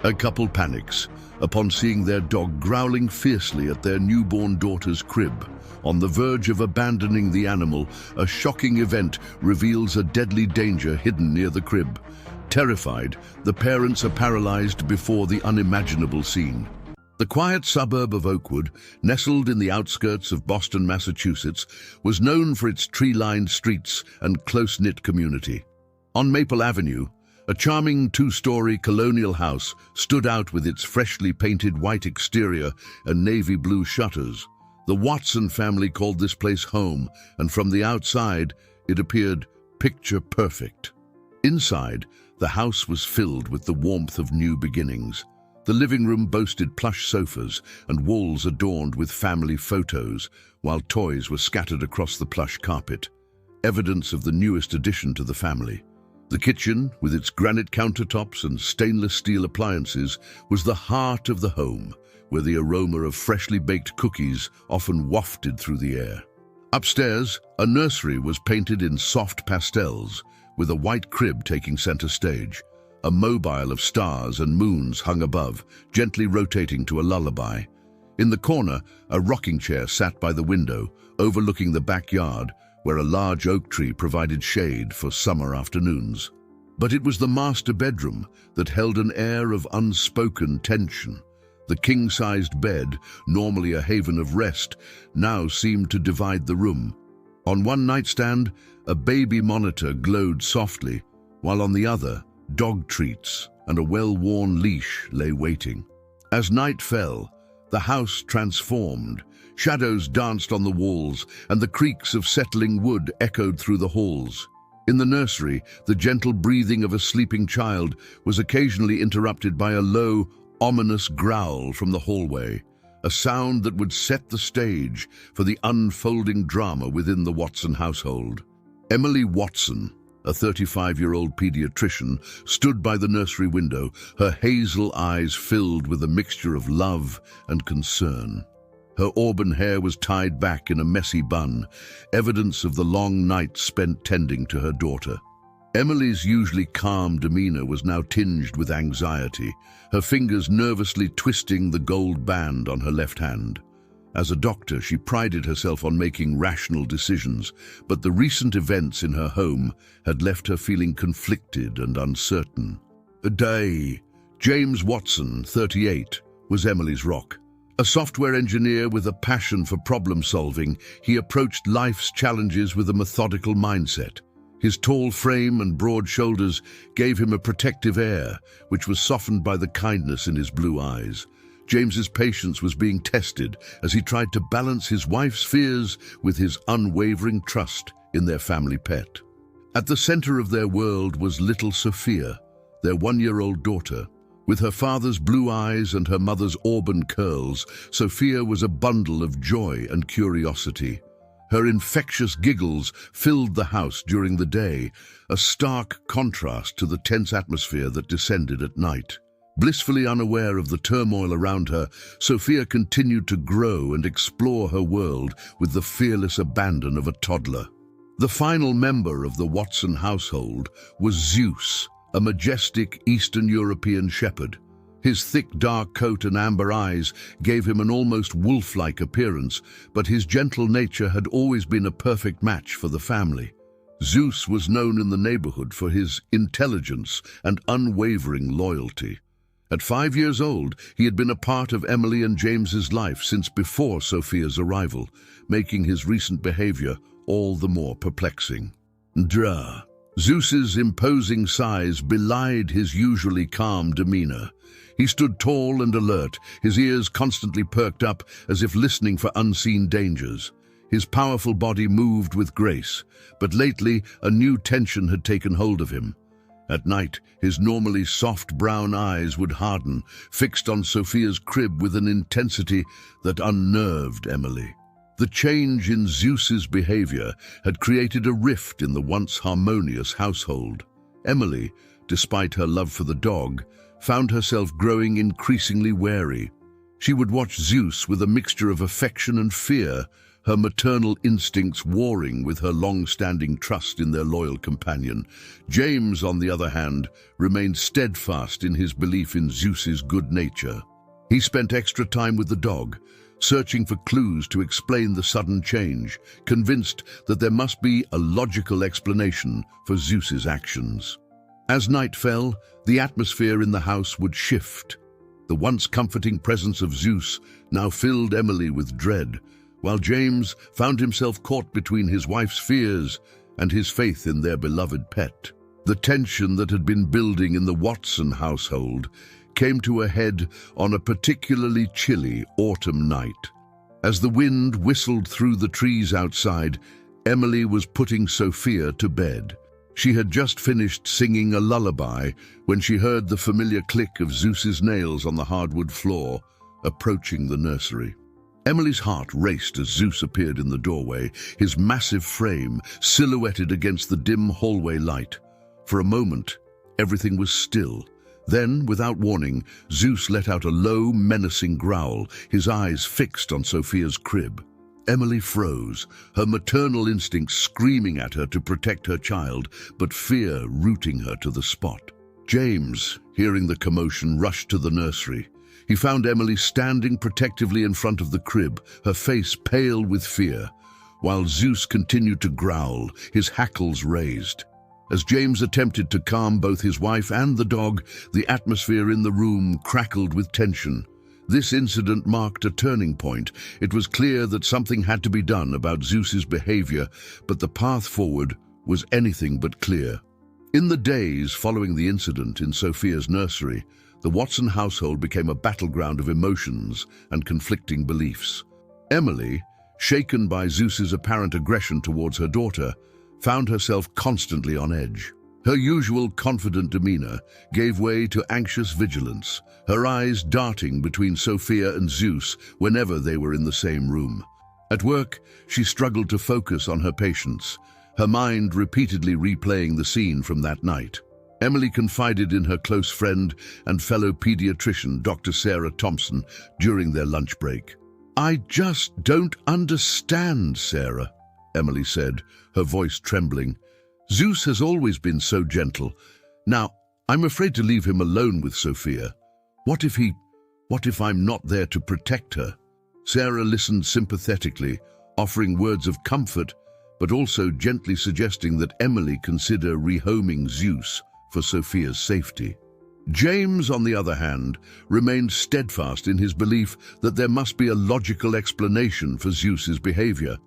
A couple panics upon seeing their dog growling fiercely at their newborn daughter's crib. On the verge of abandoning the animal, a shocking event reveals a deadly danger hidden near the crib. Terrified, the parents are paralyzed before the unimaginable scene. The quiet suburb of Oakwood, nestled in the outskirts of Boston, Massachusetts, was known for its tree-lined streets and close-knit community. On Maple Avenue, a charming two-story colonial house stood out with its freshly painted white exterior and navy blue shutters. The Watson family called this place home, and from the outside, it appeared picture perfect. Inside, the house was filled with the warmth of new beginnings. The living room boasted plush sofas and walls adorned with family photos, while toys were scattered across the plush carpet, evidence of the newest addition to the family. The kitchen, with its granite countertops and stainless steel appliances, was the heart of the home, where the aroma of freshly baked cookies often wafted through the air. Upstairs, a nursery was painted in soft pastels, with a white crib taking center stage. A mobile of stars and moons hung above, gently rotating to a lullaby. In the corner, a rocking chair sat by the window, overlooking the backyard, where a large oak tree provided shade for summer afternoons. But it was the master bedroom that held an air of unspoken tension. The king-sized bed, normally a haven of rest, now seemed to divide the room. On one nightstand, a baby monitor glowed softly, while on the other, dog treats and a well-worn leash lay waiting. As night fell, the house transformed. Shadows danced on the walls, and the creaks of settling wood echoed through the halls. In the nursery, the gentle breathing of a sleeping child was occasionally interrupted by a low, ominous growl from the hallway, a sound that would set the stage for the unfolding drama within the Watson household. Emily Watson, a 35-year-old pediatrician, stood by the nursery window, her hazel eyes filled with a mixture of love and concern. Her auburn hair was tied back in a messy bun, evidence of the long night spent tending to her daughter. Emily's usually calm demeanor was now tinged with anxiety, her fingers nervously twisting the gold band on her left hand. As a doctor, she prided herself on making rational decisions, but the recent events in her home had left her feeling conflicted and uncertain. James Watson, 38, was Emily's rock. A software engineer with a passion for problem-solving, he approached life's challenges with a methodical mindset. His tall frame and broad shoulders gave him a protective air, which was softened by the kindness in his blue eyes. James's patience was being tested as he tried to balance his wife's fears with his unwavering trust in their family pet. At the center of their world was little Sophia, their one-year-old daughter. With her father's blue eyes and her mother's auburn curls, Sophia was a bundle of joy and curiosity. Her infectious giggles filled the house during the day, a stark contrast to the tense atmosphere that descended at night. Blissfully unaware of the turmoil around her, Sophia continued to grow and explore her world with the fearless abandon of a toddler. The final member of the Watson household was Zeus, a majestic Eastern European shepherd. His thick dark coat and amber eyes gave him an almost wolf-like appearance, but his gentle nature had always been a perfect match for the family. Zeus was known in the neighborhood for his intelligence and unwavering loyalty. At 5 years old, he had been a part of Emily and James's life since before Sophia's arrival, making his recent behavior all the more perplexing. Zeus's imposing size belied his usually calm demeanor. He stood tall and alert, his ears constantly perked up as if listening for unseen dangers. His powerful body moved with grace, but lately a new tension had taken hold of him. At night, his normally soft brown eyes would harden, fixed on Sophia's crib with an intensity that unnerved Emily. The change in Zeus's behavior had created a rift in the once harmonious household. Emily, despite her love for the dog, found herself growing increasingly wary. She would watch Zeus with a mixture of affection and fear, her maternal instincts warring with her long-standing trust in their loyal companion. James, on the other hand, remained steadfast in his belief in Zeus's good nature. He spent extra time with the dog, searching for clues to explain the sudden change, convinced that there must be a logical explanation for Zeus's actions. As night fell, the atmosphere in the house would shift. The once comforting presence of Zeus now filled Emily with dread, while James found himself caught between his wife's fears and his faith in their beloved pet. The tension that had been building in the Watson household came to a head on a particularly chilly autumn night. As the wind whistled through the trees outside, Emily was putting Sophia to bed. She had just finished singing a lullaby when she heard the familiar click of Zeus's nails on the hardwood floor, approaching the nursery. Emily's heart raced as Zeus appeared in the doorway, his massive frame silhouetted against the dim hallway light. For a moment, everything was still. Then, without warning, Zeus let out a low, menacing growl, his eyes fixed on Sophia's crib. Emily froze, her maternal instincts screaming at her to protect her child, but fear rooting her to the spot. James, hearing the commotion, rushed to the nursery. He found Emily standing protectively in front of the crib, her face pale with fear, while Zeus continued to growl, his hackles raised. As James attempted to calm both his wife and the dog, the atmosphere in the room crackled with tension. This incident marked a turning point. It was clear that something had to be done about Zeus's behavior, but the path forward was anything but clear. In the days following the incident in Sophia's nursery, the Watson household became a battleground of emotions and conflicting beliefs. Emily, shaken by Zeus's apparent aggression towards her daughter, found herself constantly on edge. Her usual confident demeanor gave way to anxious vigilance, her eyes darting between Sophia and Zeus whenever they were in the same room. At work, she struggled to focus on her patients, her mind repeatedly replaying the scene from that night. Emily confided in her close friend and fellow pediatrician, Dr. Sarah Thompson, during their lunch break. "I just don't understand, Sarah," Emily said, her voice trembling. "Zeus has always been so gentle. Now, I'm afraid to leave him alone with Sophia. What if I'm not there to protect her?" Sarah listened sympathetically, offering words of comfort, but also gently suggesting that Emily consider rehoming Zeus for Sophia's safety. James, on the other hand, remained steadfast in his belief that there must be a logical explanation for Zeus's behavior.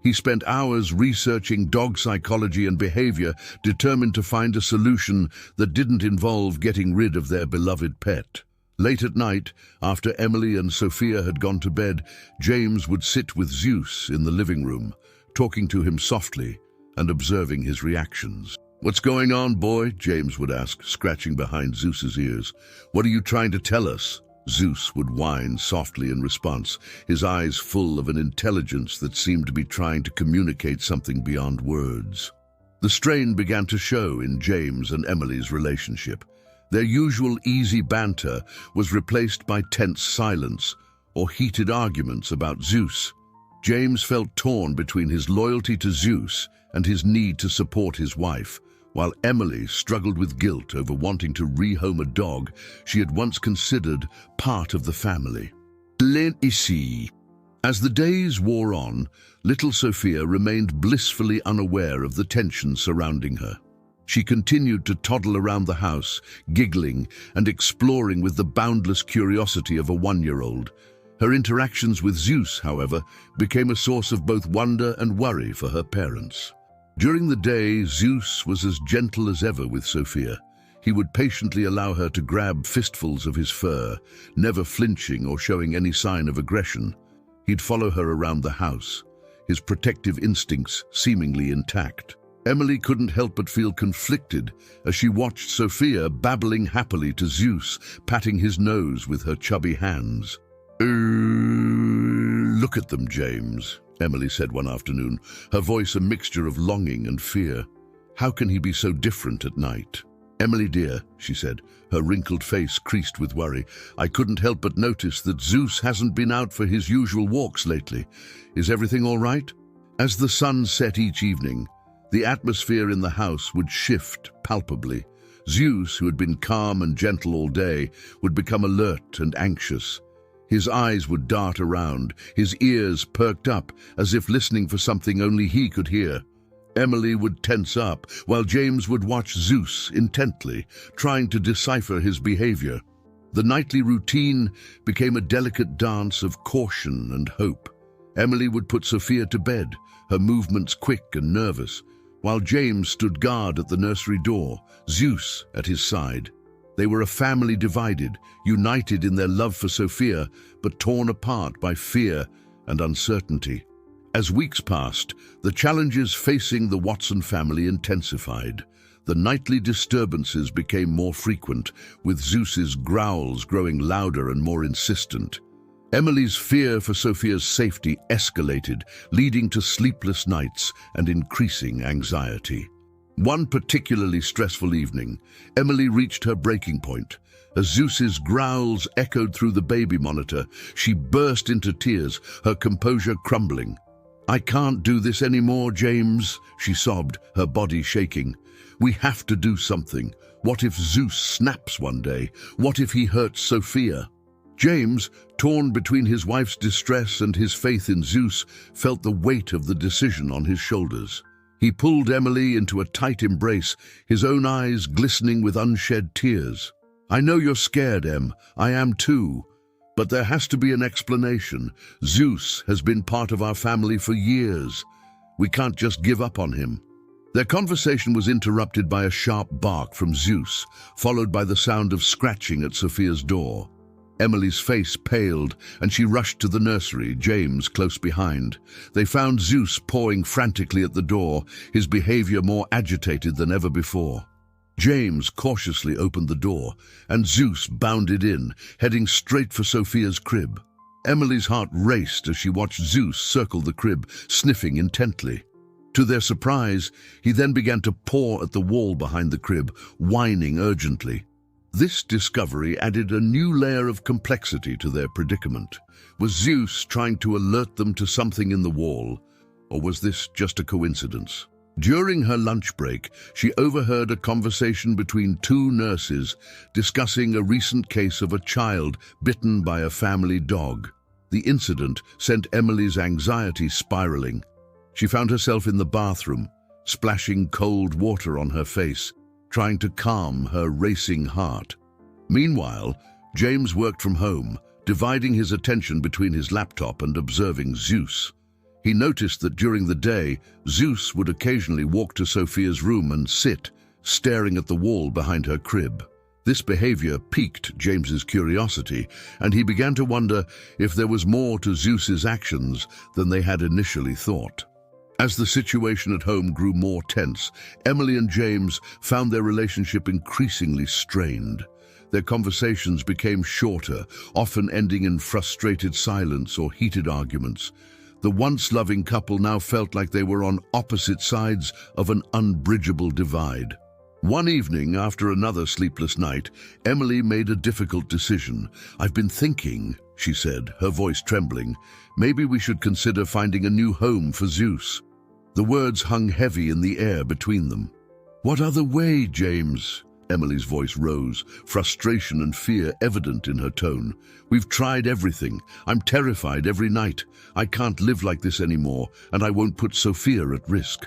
He spent hours researching dog psychology and behavior, determined to find a solution that didn't involve getting rid of their beloved pet. Late at night, after Emily and Sophia had gone to bed, James would sit with Zeus in the living room, talking to him softly and observing his reactions. "What's going on, boy?" James would ask, scratching behind Zeus's ears. "What are you trying to tell us?" Zeus would whine softly in response, his eyes full of an intelligence that seemed to be trying to communicate something beyond words. The strain began to show in James and Emily's relationship. Their usual easy banter was replaced by tense silence or heated arguments about Zeus. James felt torn between his loyalty to Zeus and his need to support his wife, while Emily struggled with guilt over wanting to rehome a dog she had once considered part of the family. Ici. As the days wore on, little Sophia remained blissfully unaware of the tension surrounding her. She continued to toddle around the house, giggling and exploring with the boundless curiosity of a one-year-old. Her interactions with Zeus, however, became a source of both wonder and worry for her parents. During the day, Zeus was as gentle as ever with Sophia. He would patiently allow her to grab fistfuls of his fur, never flinching or showing any sign of aggression. He'd follow her around the house, his protective instincts seemingly intact. Emily couldn't help but feel conflicted as she watched Sophia babbling happily to Zeus, patting his nose with her chubby hands. Look at them, James," Emily said one afternoon, her voice a mixture of longing and fear. "How can he be so different at night?" "Emily dear," she said, her wrinkled face creased with worry, "I couldn't help but notice that Zeus hasn't been out for his usual walks lately. Is everything all right?" As the sun set each evening, the atmosphere in the house would shift palpably. Zeus, who had been calm and gentle all day, would become alert and anxious. His eyes would dart around, his ears perked up, as if listening for something only he could hear. Emily would tense up, while James would watch Zeus intently, trying to decipher his behavior. The nightly routine became a delicate dance of caution and hope. Emily would put Sophia to bed, her movements quick and nervous, while James stood guard at the nursery door, Zeus at his side. They were a family divided, united in their love for Sophia, but torn apart by fear and uncertainty. As weeks passed, the challenges facing the Watson family intensified. The nightly disturbances became more frequent, with Zeus's growls growing louder and more insistent. Emily's fear for Sophia's safety escalated, leading to sleepless nights and increasing anxiety. One particularly stressful evening, Emily reached her breaking point. As Zeus's growls echoed through the baby monitor, she burst into tears, her composure crumbling. "I can't do this anymore, James," she sobbed, her body shaking. "We have to do something. What if Zeus snaps one day? What if he hurts Sophia?" James, torn between his wife's distress and his faith in Zeus, felt the weight of the decision on his shoulders. He pulled Emily into a tight embrace, his own eyes glistening with unshed tears. "I know you're scared, Em. I am too. But there has to be an explanation. Zeus has been part of our family for years. We can't just give up on him." Their conversation was interrupted by a sharp bark from Zeus, followed by the sound of scratching at Sophia's door. Emily's face paled, and she rushed to the nursery, James close behind. They found Zeus pawing frantically at the door, his behavior more agitated than ever before. James cautiously opened the door, and Zeus bounded in, heading straight for Sophia's crib. Emily's heart raced as she watched Zeus circle the crib, sniffing intently. To their surprise, he then began to paw at the wall behind the crib, whining urgently. This discovery added a new layer of complexity to their predicament. Was Zeus trying to alert them to something in the wall, or was this just a coincidence? During her lunch break, she overheard a conversation between two nurses discussing a recent case of a child bitten by a family dog. The incident sent Emily's anxiety spiraling. She found herself in the bathroom, splashing cold water on her face, trying to calm her racing heart. Meanwhile, James worked from home, dividing his attention between his laptop and observing Zeus. He noticed that during the day, Zeus would occasionally walk to Sophia's room and sit, staring at the wall behind her crib. This behavior piqued James's curiosity, and he began to wonder if there was more to Zeus's actions than they had initially thought. As the situation at home grew more tense, Emily and James found their relationship increasingly strained. Their conversations became shorter, often ending in frustrated silence or heated arguments. The once loving couple now felt like they were on opposite sides of an unbridgeable divide. One evening, after another sleepless night, Emily made a difficult decision. "I've been thinking," she said, her voice trembling, "maybe we should consider finding a new home for Zeus." The words hung heavy in the air between them. "What other way, James?" Emily's voice rose, frustration and fear evident in her tone. "We've tried everything. I'm terrified every night. I can't live like this anymore, and I won't put Sophia at risk."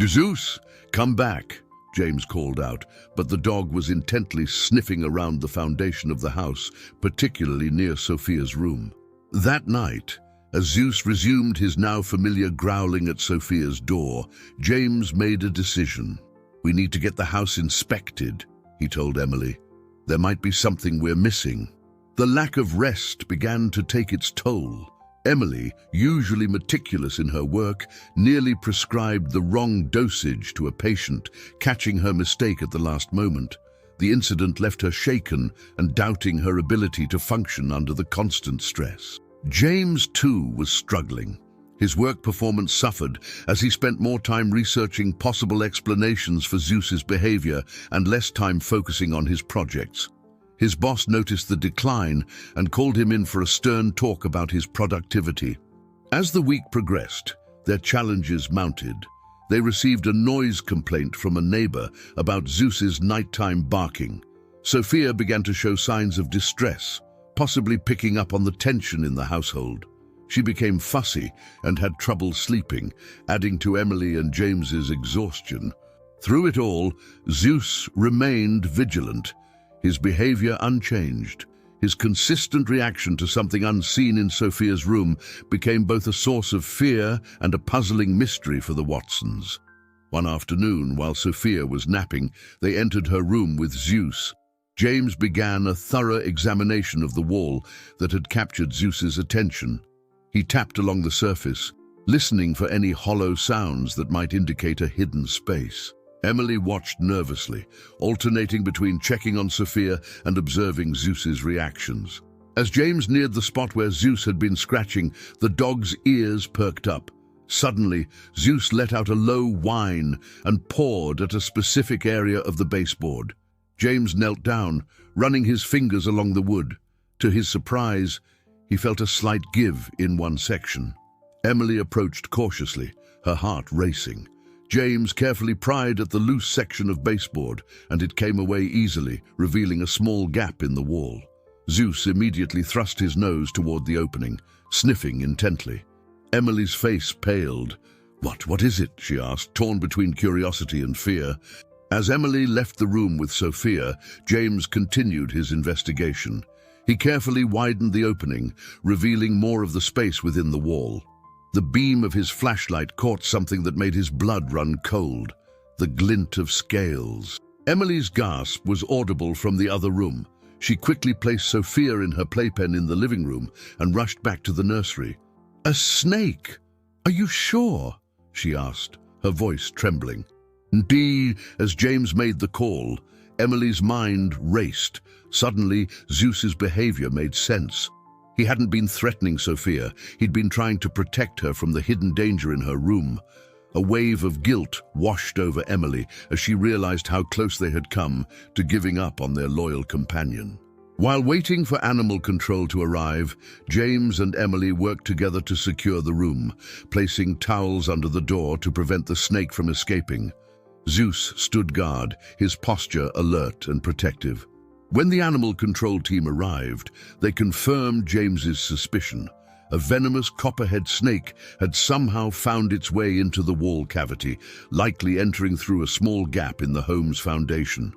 "Zeus, come back," James called out, but the dog was intently sniffing around the foundation of the house, particularly near Sophia's room. That night, as Zeus resumed his now familiar growling at Sophia's door, James made a decision. "We need to get the house inspected," he told Emily. "There might be something we're missing." The lack of rest began to take its toll. Emily, usually meticulous in her work, nearly prescribed the wrong dosage to a patient, catching her mistake at the last moment. The incident left her shaken and doubting her ability to function under the constant stress. James, too, was struggling. His work performance suffered as he spent more time researching possible explanations for Zeus's behavior and less time focusing on his projects. His boss noticed the decline and called him in for a stern talk about his productivity. As the week progressed, their challenges mounted. They received a noise complaint from a neighbor about Zeus's nighttime barking. Sophia began to show signs of distress, possibly picking up on the tension in the household. She became fussy and had trouble sleeping, adding to Emily and James's exhaustion. Through it all, Zeus remained vigilant, his behavior unchanged. His consistent reaction to something unseen in Sophia's room became both a source of fear and a puzzling mystery for the Watsons. One afternoon, while Sophia was napping, they entered her room with Zeus. James began a thorough examination of the wall that had captured Zeus's attention. He tapped along the surface, listening for any hollow sounds that might indicate a hidden space. Emily watched nervously, alternating between checking on Sophia and observing Zeus's reactions. As James neared the spot where Zeus had been scratching, the dog's ears perked up. Suddenly, Zeus let out a low whine and pawed at a specific area of the baseboard. James knelt down, running his fingers along the wood. To his surprise, he felt a slight give in one section. Emily approached cautiously, her heart racing. James carefully pried at the loose section of baseboard, and it came away easily, revealing a small gap in the wall. Zeus immediately thrust his nose toward the opening, sniffing intently. Emily's face paled. What is it?" she asked, torn between curiosity and fear. As Emily left the room with Sophia, James continued his investigation. He carefully widened the opening, revealing more of the space within the wall. The beam of his flashlight caught something that made his blood run cold, the glint of scales. Emily's gasp was audible from the other room. She quickly placed Sophia in her playpen in the living room and rushed back to the nursery. "A snake! Are you sure?" she asked, her voice trembling. Indeed, as James made the call, Emily's mind raced. Suddenly, Zeus's behavior made sense. He hadn't been threatening Sophia. He'd been trying to protect her from the hidden danger in her room. A wave of guilt washed over Emily as she realized how close they had come to giving up on their loyal companion. While waiting for animal control to arrive, James and Emily worked together to secure the room, placing towels under the door to prevent the snake from escaping. Zeus stood guard, his posture alert and protective. When the animal control team arrived, they confirmed James's suspicion. A venomous copperhead snake had somehow found its way into the wall cavity, likely entering through a small gap in the home's foundation.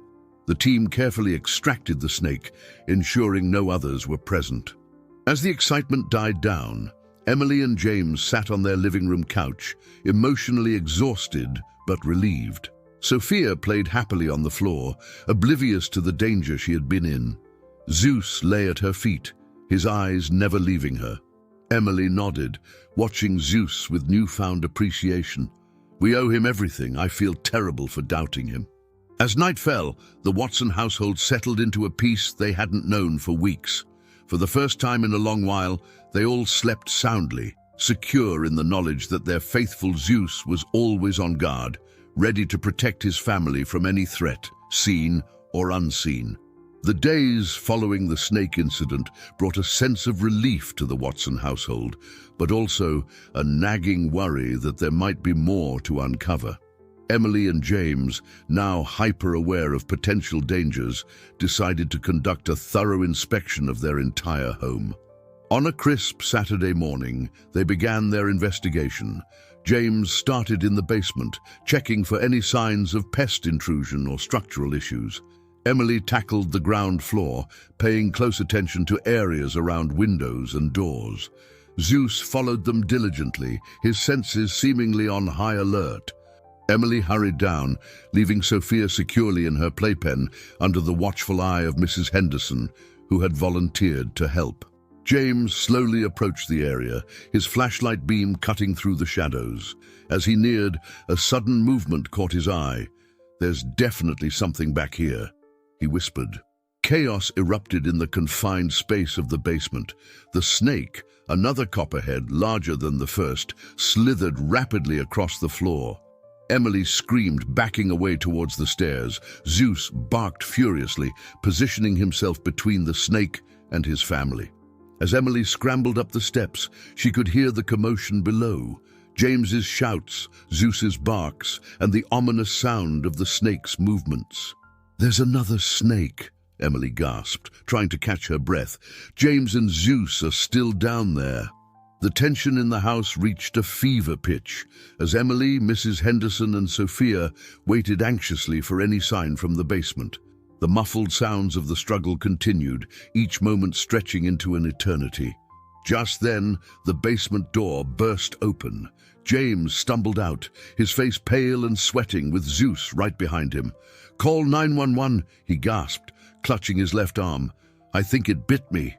The team carefully extracted the snake, ensuring no others were present. As the excitement died down, Emily and James sat on their living room couch, emotionally exhausted but relieved. Sophia played happily on the floor, oblivious to the danger she had been in. Zeus lay at her feet, his eyes never leaving her. Emily nodded, watching Zeus with newfound appreciation. "We owe him everything. I feel terrible for doubting him." As night fell, the Watson household settled into a peace they hadn't known for weeks. For the first time in a long while, they all slept soundly, secure in the knowledge that their faithful Zeus was always on guard, ready to protect his family from any threat, seen or unseen. The days following the snake incident brought a sense of relief to the Watson household, but also a nagging worry that there might be more to uncover. Emily and James, now hyper-aware of potential dangers, decided to conduct a thorough inspection of their entire home. On a crisp Saturday morning, they began their investigation. James started in the basement, checking for any signs of pest intrusion or structural issues. Emily tackled the ground floor, paying close attention to areas around windows and doors. Zeus followed them diligently, his senses seemingly on high alert. Emily hurried down, leaving Sophia securely in her playpen under the watchful eye of Mrs. Henderson, who had volunteered to help. James slowly approached the area, his flashlight beam cutting through the shadows. As he neared, a sudden movement caught his eye. "There's definitely something back here," he whispered. Chaos erupted in the confined space of the basement. The snake, another copperhead larger than the first, slithered rapidly across the floor. Emily screamed, backing away towards the stairs. Zeus barked furiously, positioning himself between the snake and his family. As Emily scrambled up the steps, she could hear the commotion below. James's shouts, Zeus's barks, and the ominous sound of the snake's movements. "There's another snake," Emily gasped, trying to catch her breath. "James and Zeus are still down there." The tension in the house reached a fever pitch as Emily, Mrs. Henderson, and Sophia waited anxiously for any sign from the basement. The muffled sounds of the struggle continued, each moment stretching into an eternity. Just then, the basement door burst open. James stumbled out, his face pale and sweating, with Zeus right behind him. "Call 911, he gasped, clutching his left arm. "I think it bit me."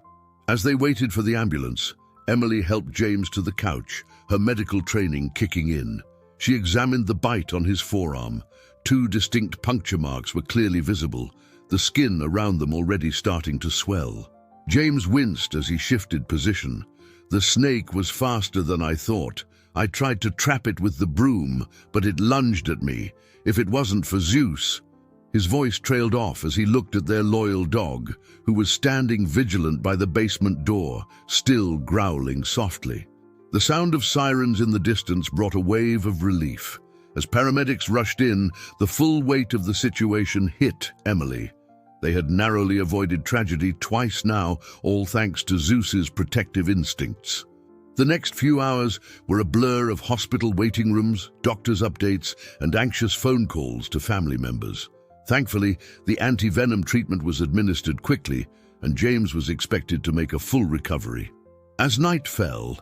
As they waited for the ambulance, Emily helped James to the couch, her medical training kicking in. She examined the bite on his forearm. 2 distinct puncture marks were clearly visible, the skin around them already starting to swell. James winced as he shifted position. "The snake was faster than I thought. I tried to trap it with the broom, but it lunged at me. If it wasn't for Zeus." His voice trailed off as he looked at their loyal dog, who was standing vigilant by the basement door, still growling softly. The sound of sirens in the distance brought a wave of relief. As paramedics rushed in, the full weight of the situation hit Emily. They had narrowly avoided tragedy twice now, all thanks to Zeus's protective instincts. The next few hours were a blur of hospital waiting rooms, doctors' updates, and anxious phone calls to family members. Thankfully, the anti-venom treatment was administered quickly, and James was expected to make a full recovery. As night fell,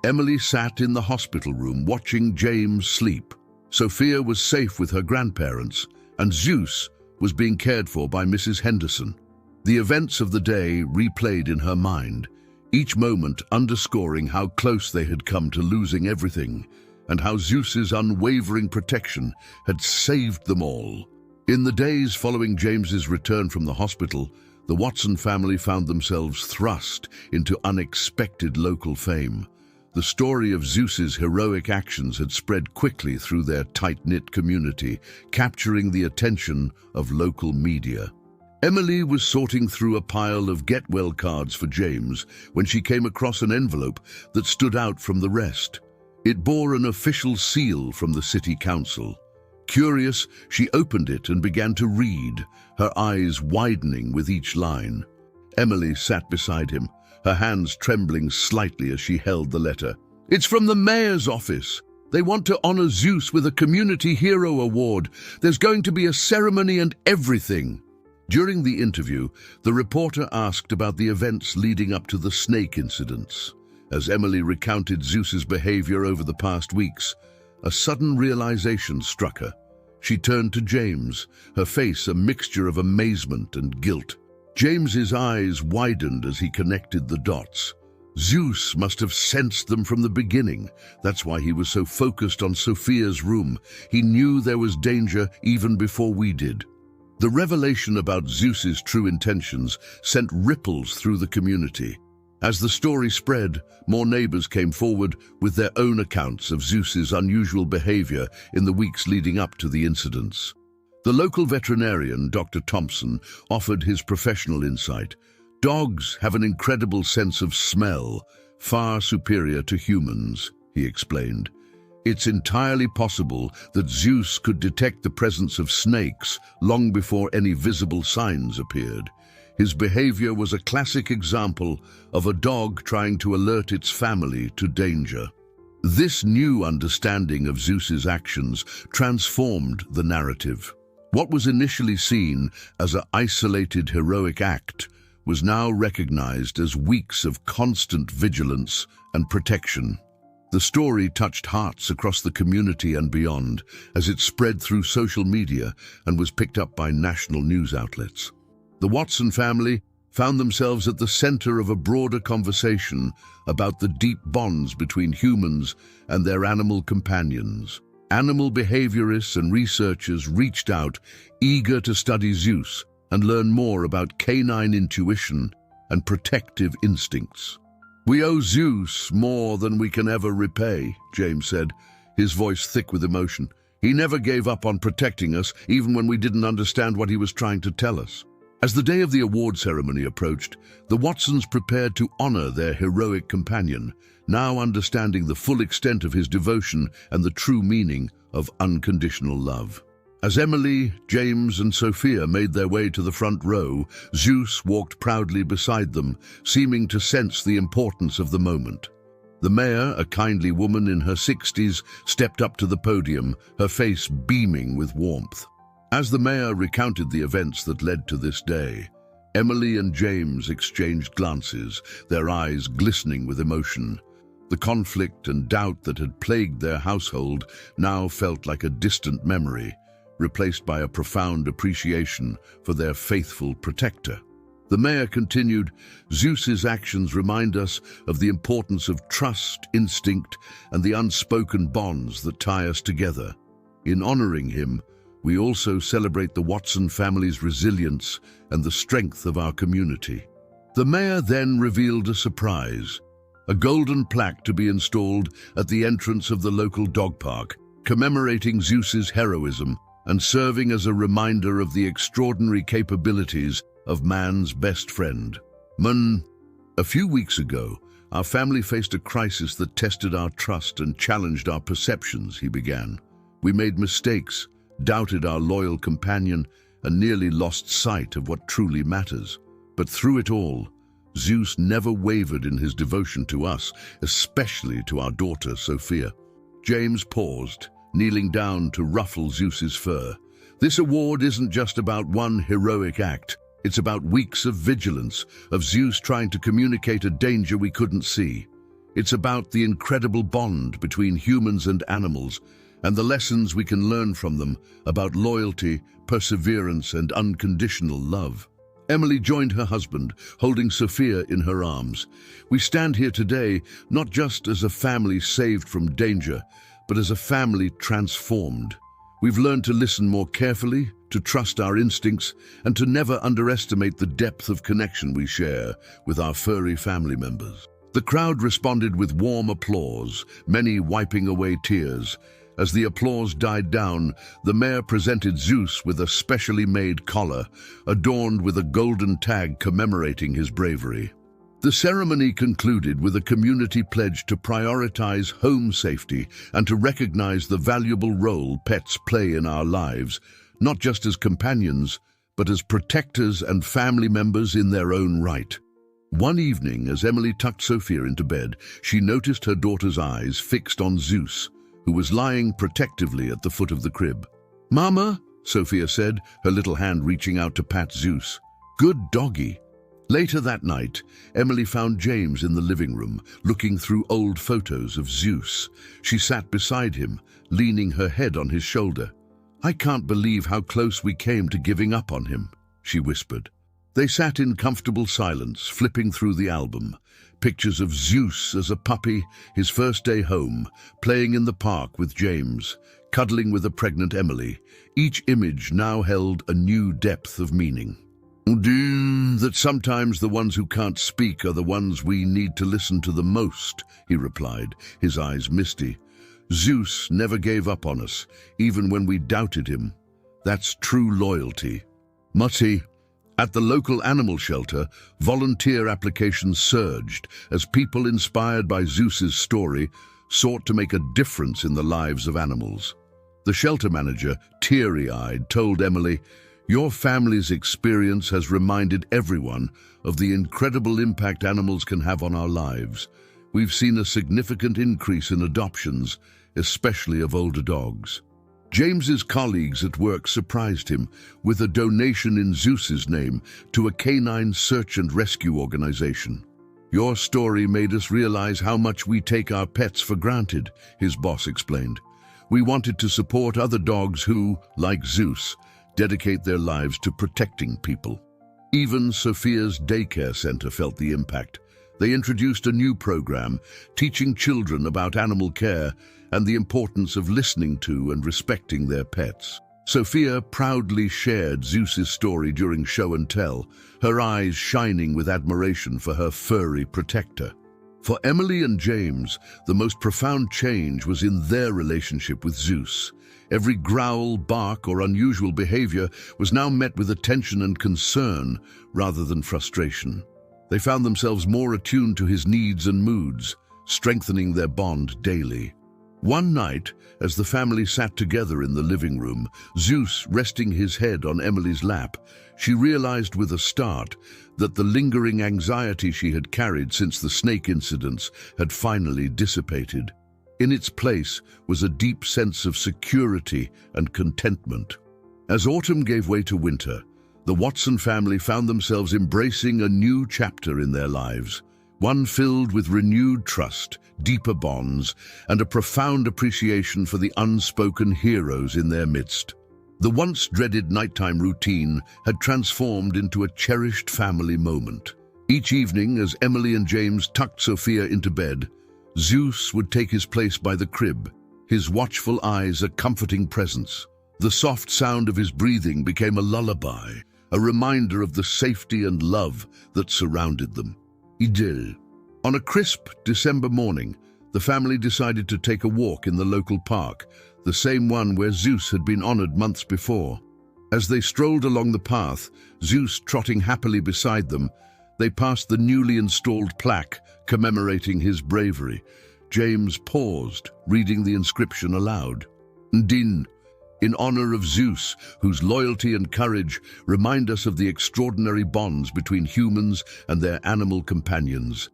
Emily sat in the hospital room watching James sleep. Sophia was safe with her grandparents, and Zeus was being cared for by Mrs. Henderson. The events of the day replayed in her mind, each moment underscoring how close they had come to losing everything, and how Zeus's unwavering protection had saved them all. In the days following James's return from the hospital, the Watson family found themselves thrust into unexpected local fame. The story of Zeus's heroic actions had spread quickly through their tight-knit community, capturing the attention of local media. Emily was sorting through a pile of get-well cards for James when she came across an envelope that stood out from the rest. It bore an official seal from the city council. Curious, she opened it and began to read, her eyes widening with each line. Emily sat beside him, her hands trembling slightly as she held the letter. "It's from the mayor's office. They want to honor Zeus with a Community Hero Award. There's going to be a ceremony and everything." During the interview, the reporter asked about the events leading up to the snake incidents. As Emily recounted Zeus's behavior over the past weeks, a sudden realization struck her. She turned to James, her face a mixture of amazement and guilt. James's eyes widened as he connected the dots. Zeus must have sensed them from the beginning. That's why he was so focused on Sophia's room. He knew there was danger even before we did. The revelation about Zeus's true intentions sent ripples through the community. As the story spread, more neighbors came forward with their own accounts of Zeus's unusual behavior in the weeks leading up to the incidents. The local veterinarian, Dr. Thompson, offered his professional insight. "Dogs have an incredible sense of smell, far superior to humans," he explained. "It's entirely possible that Zeus could detect the presence of snakes long before any visible signs appeared. His behavior was a classic example of a dog trying to alert its family to danger." This new understanding of Zeus's actions transformed the narrative. What was initially seen as an isolated heroic act was now recognized as weeks of constant vigilance and protection. The story touched hearts across the community and beyond as it spread through social media and was picked up by national news outlets. The Watson family found themselves at the center of a broader conversation about the deep bonds between humans and their animal companions. Animal behaviorists and researchers reached out, eager to study Zeus and learn more about canine intuition and protective instincts. "We owe Zeus more than we can ever repay," James said, his voice thick with emotion. "He never gave up on protecting us, even when we didn't understand what he was trying to tell us." As the day of the award ceremony approached, the Watsons prepared to honor their heroic companion, now understanding the full extent of his devotion and the true meaning of unconditional love. As Emily, James, and Sophia made their way to the front row, Zeus walked proudly beside them, seeming to sense the importance of the moment. The mayor, a kindly woman in her 60s, stepped up to the podium, her face beaming with warmth. As the mayor recounted the events that led to this day, Emily and James exchanged glances, their eyes glistening with emotion. The conflict and doubt that had plagued their household now felt like a distant memory, replaced by a profound appreciation for their faithful protector. The mayor continued, "Zeus's actions remind us of the importance of trust, instinct, and the unspoken bonds that tie us together. In honoring him, we also celebrate the Watson family's resilience and the strength of our community." The mayor then revealed a surprise, a golden plaque to be installed at the entrance of the local dog park, commemorating Zeus's heroism and serving as a reminder of the extraordinary capabilities of man's best friend. A few weeks ago, our family faced a crisis that tested our trust and challenged our perceptions," he began. "We made mistakes, doubted our loyal companion, and nearly lost sight of what truly matters. But through it all, Zeus never wavered in his devotion to us, especially to our daughter, Sophia." James paused, kneeling down to ruffle Zeus's fur. "This award isn't just about one heroic act. It's about weeks of vigilance, of Zeus trying to communicate a danger we couldn't see. It's about the incredible bond between humans and animals, and the lessons we can learn from them about loyalty, perseverance, and unconditional love." Emily joined her husband, holding Sophia in her arms. "We stand here today not just as a family saved from danger, but as a family transformed. We've learned to listen more carefully, to trust our instincts, and to never underestimate the depth of connection we share with our furry family members." The crowd responded with warm applause, many wiping away tears. As the applause died down, the mayor presented Zeus with a specially made collar, adorned with a golden tag commemorating his bravery. The ceremony concluded with a community pledge to prioritize home safety and to recognize the valuable role pets play in our lives, not just as companions, but as protectors and family members in their own right. One evening, as Emily tucked Sophia into bed, she noticed her daughter's eyes fixed on Zeus, who was lying protectively at the foot of the crib. "Mama," Sophia said, her little hand reaching out to pat Zeus. "Good doggy." Later that night, Emily found James in the living room, looking through old photos of Zeus. She sat beside him, leaning her head on his shoulder. "I can't believe how close we came to giving up on him," she whispered. They sat in comfortable silence, flipping through the album. Pictures of Zeus as a puppy, his first day home, playing in the park with James, cuddling with a pregnant Emily. Each image now held a new depth of meaning. "That sometimes the ones who can't speak are the ones we need to listen to the most," he replied, his eyes misty. "Zeus never gave up on us, even when we doubted him. That's true loyalty." At the local animal shelter, volunteer applications surged as people inspired by Zeus's story sought to make a difference in the lives of animals. The shelter manager, teary-eyed, told Emily, "Your family's experience has reminded everyone of the incredible impact animals can have on our lives. We've seen a significant increase in adoptions, especially of older dogs." James's colleagues at work surprised him with a donation in Zeus's name to a canine search and rescue organization. "Your story made us realize how much we take our pets for granted," his boss explained. "We wanted to support other dogs who, like Zeus, dedicate their lives to protecting people." Even Sophia's daycare center felt the impact. They introduced a new program, teaching children about animal care and the importance of listening to and respecting their pets. Sophia proudly shared Zeus's story during show and tell, her eyes shining with admiration for her furry protector. For Emily and James, the most profound change was in their relationship with Zeus. Every growl, bark, or unusual behavior was now met with attention and concern rather than frustration. They found themselves more attuned to his needs and moods, strengthening their bond daily. One night, as the family sat together in the living room, Zeus resting his head on Emily's lap, she realized with a start that the lingering anxiety she had carried since the snake incidents had finally dissipated. In its place was a deep sense of security and contentment. As autumn gave way to winter, the Watson family found themselves embracing a new chapter in their lives, one filled with renewed trust, deeper bonds, and a profound appreciation for the unspoken heroes in their midst. The once dreaded nighttime routine had transformed into a cherished family moment. Each evening, as Emily and James tucked Sophia into bed, Zeus would take his place by the crib, his watchful eyes a comforting presence. The soft sound of his breathing became a lullaby, a reminder of the safety and love that surrounded them. Idyll. On a crisp December morning, the family decided to take a walk in the local park, the same one where Zeus had been honored months before. As they strolled along the path, Zeus trotting happily beside them, they passed the newly installed plaque commemorating his bravery. James paused, reading the inscription aloud. Ndin, in honor of Zeus, whose loyalty and courage remind us of the extraordinary bonds between humans and their animal companions.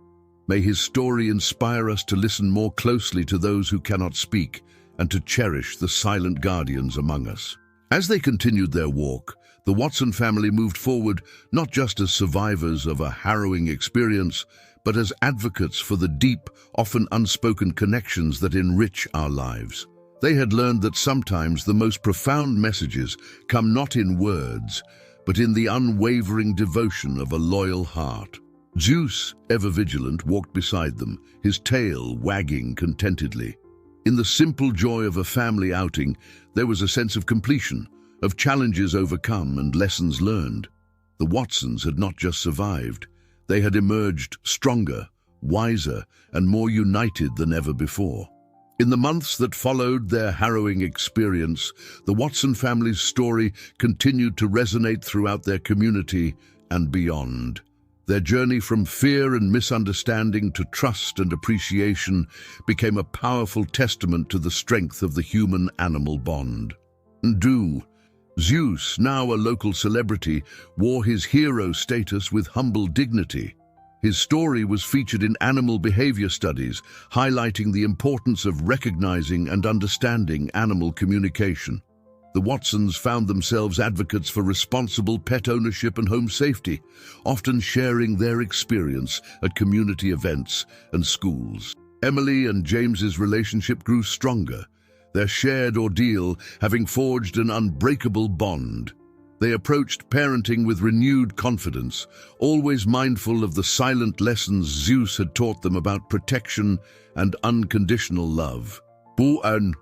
May his story inspire us to listen more closely to those who cannot speak and to cherish the silent guardians among us. As they continued their walk, the Watson family moved forward not just as survivors of a harrowing experience, but as advocates for the deep, often unspoken connections that enrich our lives. They had learned that sometimes the most profound messages come not in words, but in the unwavering devotion of a loyal heart. Zeus, ever vigilant, walked beside them, his tail wagging contentedly. In the simple joy of a family outing, there was a sense of completion, of challenges overcome and lessons learned. The Watsons had not just survived, they had emerged stronger, wiser, and more united than ever before. In the months that followed their harrowing experience, the Watson family's story continued to resonate throughout their community and beyond. Their journey from fear and misunderstanding to trust and appreciation became a powerful testament to the strength of the human-animal bond. Ndu, Zeus, now a local celebrity, wore his hero status with humble dignity. His story was featured in animal behavior studies, highlighting the importance of recognizing and understanding animal communication. The Watsons found themselves advocates for responsible pet ownership and home safety, often sharing their experience at community events and schools. Emily and James's relationship grew stronger, their shared ordeal having forged an unbreakable bond. They approached parenting with renewed confidence, always mindful of the silent lessons Zeus had taught them about protection and unconditional love. Bu'an.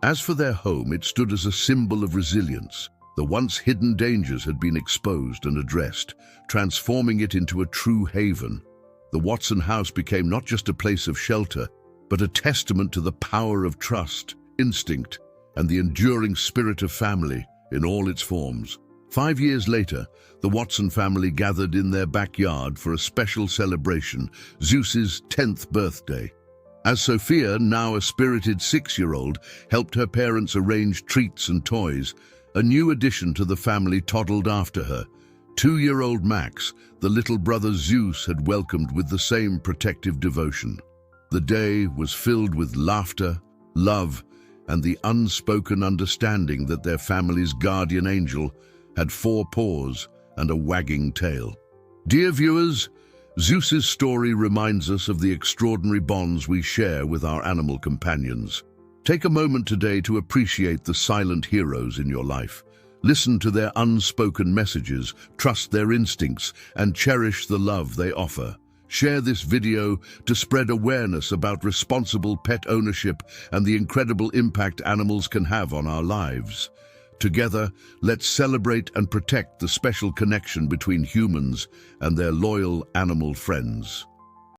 As for their home, it stood as a symbol of resilience. The once hidden dangers had been exposed and addressed, transforming it into a true haven. The Watson house became not just a place of shelter, but a testament to the power of trust, instinct, and the enduring spirit of family in all its forms. 5 years later, the Watson family gathered in their backyard for a special celebration, Zeus's 10th birthday. As Sophia, now a spirited 6-year-old, helped her parents arrange treats and toys, a new addition to the family toddled after her. 2-year-old Max, the little brother Zeus had welcomed with the same protective devotion. The day was filled with laughter, love, and the unspoken understanding that their family's guardian angel had 4 paws and a wagging tail. Dear viewers, Zeus's story reminds us of the extraordinary bonds we share with our animal companions. Take a moment today to appreciate the silent heroes in your life. Listen to their unspoken messages, trust their instincts, and cherish the love they offer. Share this video to spread awareness about responsible pet ownership and the incredible impact animals can have on our lives. Together, let's celebrate and protect the special connection between humans and their loyal animal friends.